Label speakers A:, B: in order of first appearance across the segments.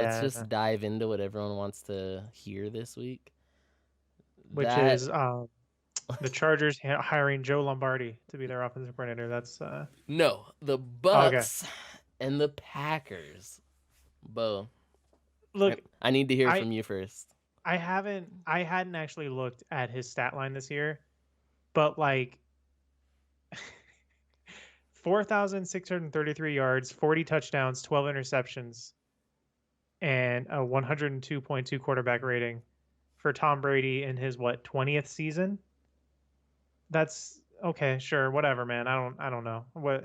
A: let's
B: Yeah,
A: just dive into what everyone wants to hear this week.
B: which
A: That
B: is the Chargers hiring Joe Lombardi to be their offensive coordinator. That's
A: no, the
B: okay.
A: Bucks and the Packers. Bo,
B: Look,
A: I need to hear
B: I
A: from you first.
B: I hadn't actually looked at his stat line this year, but like 4,633 yards, 40 touchdowns, 12 interceptions, and a 102.2 quarterback rating for Tom Brady in his what 20th season. That's okay, sure, whatever, man. I don't know what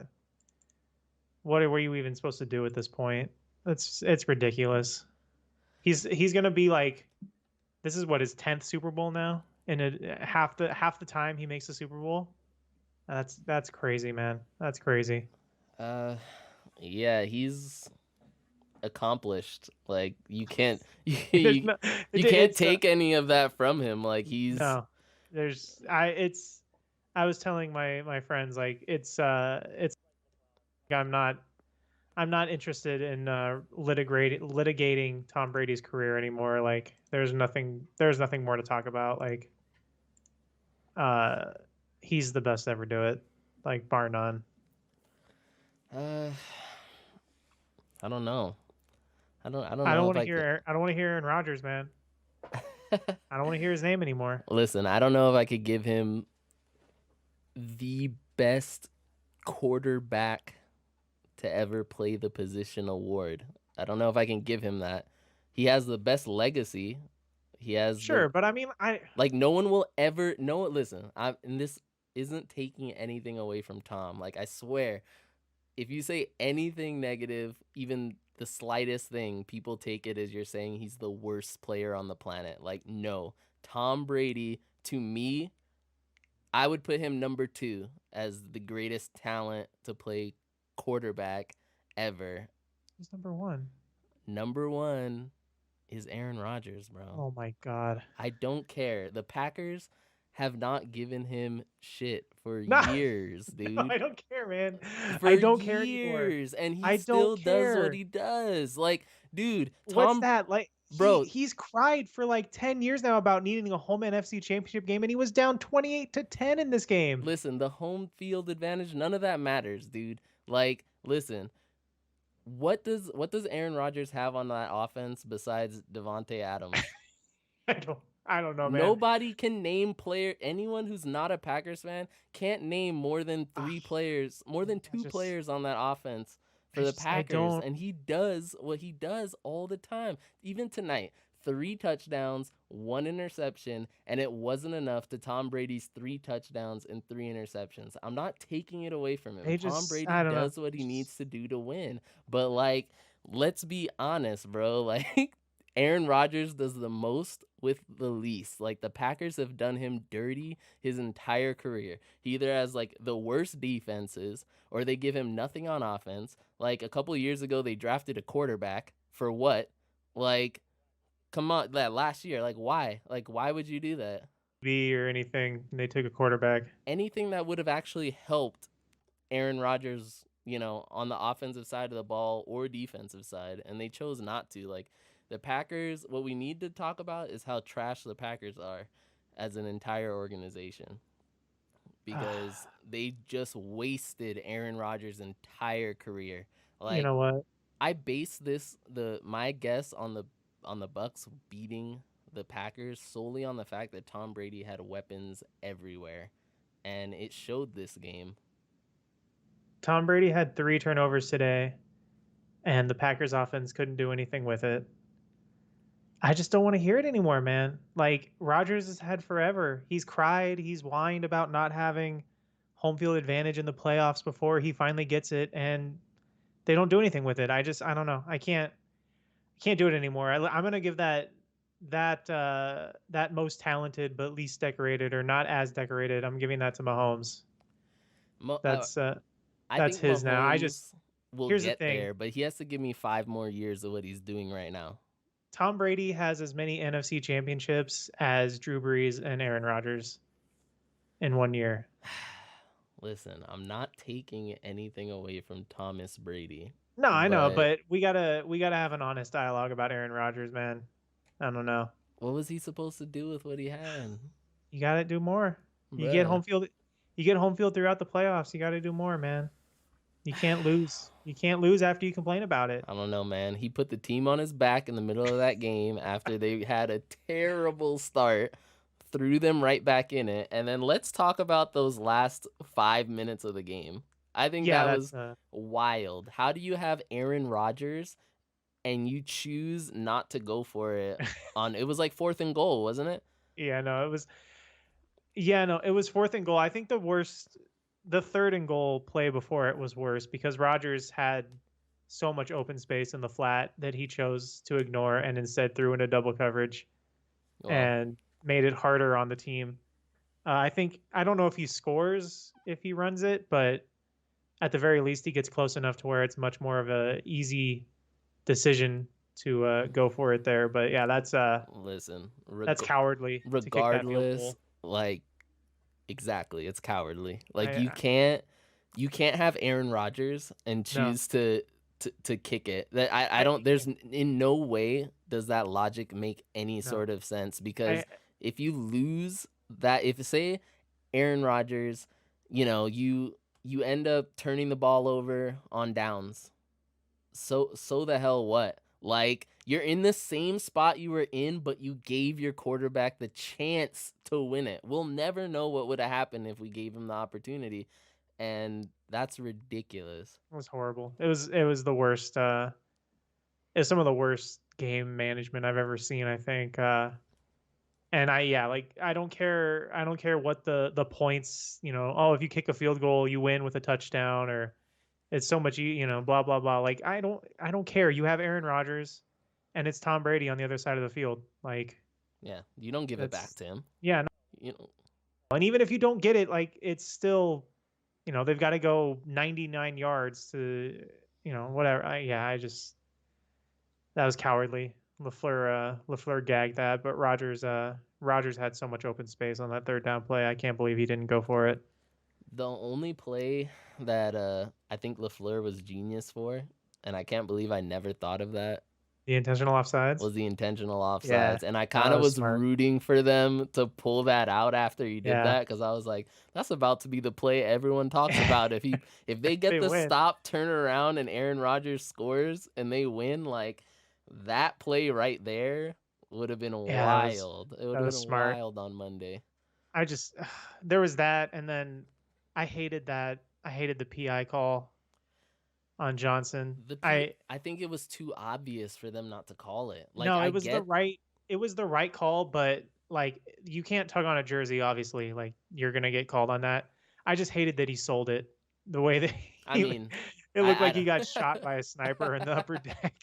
B: were you even supposed to do at this point. It's ridiculous. He's gonna be like, this is what his 10th Super Bowl now. In half the time he makes the Super Bowl. That's crazy, man. That's crazy.
A: Uh, yeah, he's accomplished. Like you can't
B: There's
A: you,
B: no
A: you can't
B: it's
A: take any of that from him. Like he's
B: no. There's I was telling my friends like it's I'm not interested in litigating Tom Brady's career anymore. Like there's nothing more to talk about. Like uh he's the best to ever do it, like bar none.
A: uh I don't know. I don't
B: I don't
A: know if
B: want to
A: I could
B: hear I don't want to hear Aaron Rodgers, man. I don't want to hear his name anymore.
A: listen, I don't know if I could give him the best quarterback to ever play the position award. I don't know if I can give him that. He has the best legacy. He has the
B: Sure, but I mean I
A: like no one will ever no listen. I and this isn't taking anything away from Tom. Like I swear, if you say anything negative, even the slightest thing, people take it as you're saying he's the worst player on the planet. Like no. Tom Brady to me, I would put him number 2 as the greatest talent to play quarterback ever.
B: he's number 1.
A: Number 1 is Aaron Rodgers, bro.
B: Oh my god.
A: I don't care. The Packers have not given him shit for
B: No,
A: years,
B: no,
A: dude.
B: I don't care, man.
A: For
B: I don't care anymore.
A: years. And he
B: I don't
A: still does what
B: care.
A: he does. Like, dude,
B: What's
A: Tom,
B: that? Like
A: bro,
B: he's cried for like 10 years now about needing a home NFC Championship game, and he was down 28-10 in this game.
A: listen, the home field advantage, none of that matters, dude. Like, listen, what does Aaron Rodgers have on that offense besides Devontae Adams?
B: I don't know, man.
A: Nobody can name player anyone who's not a Packers fan can't name more than
B: Ah,
A: 3 players, more than
B: I
A: 2
B: just
A: players on that offense
B: I
A: for the
B: just I
A: Packers,
B: don't
A: and he does what he does all the time. Even tonight, 3 touchdowns, 1 interception, and it wasn't enough to Tom Brady's 3 touchdowns and 3 interceptions. I'm not taking it away from him.
B: they
A: Tom
B: just
A: Brady
B: I don't know.
A: does what he
B: Just
A: needs to do to win. But like, let's be honest, bro. Like Aaron Rodgers does the most with the least. Like the Packers have done him dirty his entire career. He either has like the worst defenses or they give him nothing on offense. Like a couple of years ago they drafted a quarterback for what? Like come on, that last year, like why? Like why would you do that?
B: be or anything. And they took a quarterback.
A: Anything that would have actually helped Aaron Rodgers, on the offensive side of the ball or defensive side, and they chose not to. Like the Packers, what we need to talk about is how trash the Packers are as an entire organization because they just wasted Aaron Rodgers' entire career.
B: You
A: Like
B: know what?
A: I base my guess on the Bucks beating the Packers solely on the fact that Tom Brady had weapons everywhere, and it showed this game.
B: Tom Brady had 3 turnovers today, and the Packers offense couldn't do anything with it. I just don't want to hear it anymore, man. Like Rodgers has had forever. He's cried, he's whined about not having home field advantage in the playoffs before he finally gets it, and they don't do anything with it. I don't know. I can't do it anymore. I'm gonna give that most talented but least decorated or not as decorated. I'm giving that to Mahomes.
A: Mo- uh,
B: That's
A: I
B: that's
A: think
B: his now.
A: Mahomes will
B: Here's the
A: get
B: thing.
A: there, but he has to give me 5 more years of what he's doing right now.
B: Tom Brady has as many NFC championships as Drew Brees and Aaron Rodgers in 1 year.
A: Listen, I'm not taking anything away from Thomas Brady.
B: No, I know,
A: But
B: but we gotta have an honest dialogue about Aaron Rodgers, man. I don't know.
A: what was he supposed to do with what he had?
B: You gotta do more. You get
A: Bruh.
B: home field. You get home field throughout the playoffs. You gotta do more, man. You can't lose. You can't lose after you complain about it.
A: I don't know, man. He put the team on his back in the middle of that game after they had a terrible start, threw them right back in it. And then let's talk about those last 5 minutes of the game. I think
B: Yeah,
A: that
B: that's
A: was wild. How do you have Aaron Rodgers and you choose not to go for it on it was like 4th and goal, wasn't it?
B: yeah, no, it was. Yeah, no, it was 4th and goal. I think the 3rd and goal play before it was worse because Rodgers had so much open space in the flat that he chose to ignore and instead threw into double coverage
A: Well,
B: and made it harder on the team. I don't know if he scores if he runs it, but at the very least he gets close enough to where it's much more of a easy decision to go for it there. But yeah, that's
A: listen,
B: that's cowardly to kick that field
A: regardless,
B: goal.
A: like exactly, it's cowardly. Like
B: I,
A: you can't have Aaron Rodgers and
B: no,
A: choose to kick it. That I don't. There's in no way does that logic make any
B: no.
A: sort of sense because
B: I
A: if you lose that, if say Aaron Rodgers, you end up turning the ball over on downs. So the hell what? Like you're in the same spot you were in, but you gave your quarterback the chance to win it. We'll never know what would have happened if we gave him the opportunity, and that's ridiculous.
B: It was horrible. It was the worst. It's some of the worst game management I've ever seen. I think. And I don't care. I don't care what the points. Oh, if you kick a field goal, you win with a touchdown, or it's so much. Blah blah blah. Like I don't care. You have Aaron Rodgers, and it's Tom Brady on the other side of the field. Like
A: Yeah, you don't give it back to him.
B: yeah. No.
A: You know,
B: And even if you don't get it, like it's still, they've got to go 99 yards to, whatever. That was cowardly. LaFleur gagged that, but Rodgers had so much open space on that 3rd down play. I can't believe he didn't go for it.
A: the only play that I think LaFleur was genius for, and I can't believe I never thought of that,
B: The intentional offsides.
A: was the intentional offsides.
B: Yeah,
A: And I
B: that
A: kind of
B: was
A: was
B: smart.
A: rooting for them to pull that out after he did
B: Yeah.
A: that because I was like, that's about to be the play everyone talks about. If they get
B: They
A: the
B: win.
A: stop, turn around, and Aaron Rodgers scores and they win, like that play right there would have been
B: Yeah,
A: wild. It would
B: that
A: have
B: was
A: been
B: smart.
A: wild on Monday.
B: I just there was that, and then I hated that. I hated the PI call on Johnson.
A: I think it was too obvious for them not to call it. Like
B: No,
A: I
B: it was
A: get
B: the right call, but like you can't tug on a jersey, obviously. Like you're gonna get called on that. I just hated that he sold it the way that
A: I mean,
B: it looked
A: I
B: like he
A: don't-
B: got shot by a sniper in the upper deck.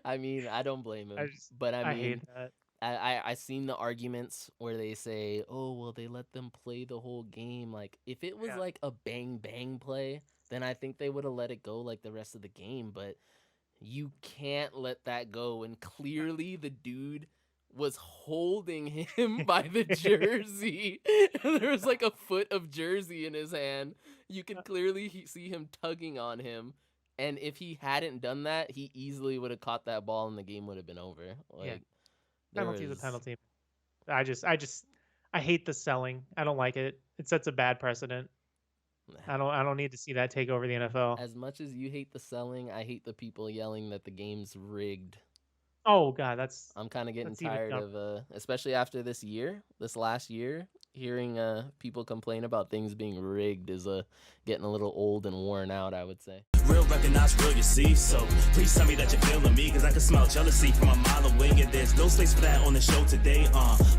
A: I mean, I don't blame him. But I
B: I
A: mean,
B: hate that.
A: I seen the arguments where they say, "Oh, well, they let them play the whole game." Like, if it was
B: Yeah.
A: like a bang bang play, then I think they would have let it go like the rest of the game. But you can't let that go. And clearly, the dude was holding him by the jersey. There was like a foot of jersey in his hand. You could clearly see him tugging on him. And if he hadn't done that, he easily would have caught that ball and the game would have been over. Like,
B: Penalty is a penalty. I hate the selling. I don't like it. It sets a bad precedent. I don't need to see that take over the NFL.
A: As much as you hate the selling, I hate the people yelling that the game's rigged.
B: Oh god,
A: I'm kind of getting
B: that's even
A: tired
B: dumber.
A: of, especially after this last year, hearing people complain about things being rigged is getting a little old and worn out, I would say.
C: Real recognize real, you see. So please tell me that you're feeling me, cause I can smell jealousy from a mile away. And there's no space for that on the show today.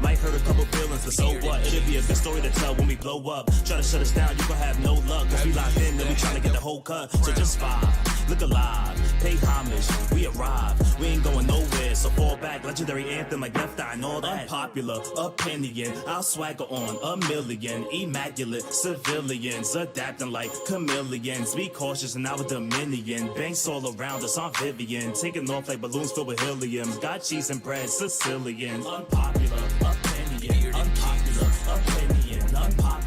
C: Might hurt a couple feelings, but so what? It'll be a good story to tell when we blow up. Try to shut us down, you gon' have no luck. Cause we locked in, then we tryna get the whole cut. So just vibe, look alive, pay homage, we arrive. We ain't going nowhere, so fall back. Legendary anthem like Left Eye and all that. Unpopular opinion, I'll swagger on a million. Immaculate civilians, adapting like chameleons. Be cautious in our dominion. Banks all around us on Vivian. Taking off like balloons filled with helium. Got cheese and bread, Sicilian. Unpopular opinion, unpopular opinion, unpopular.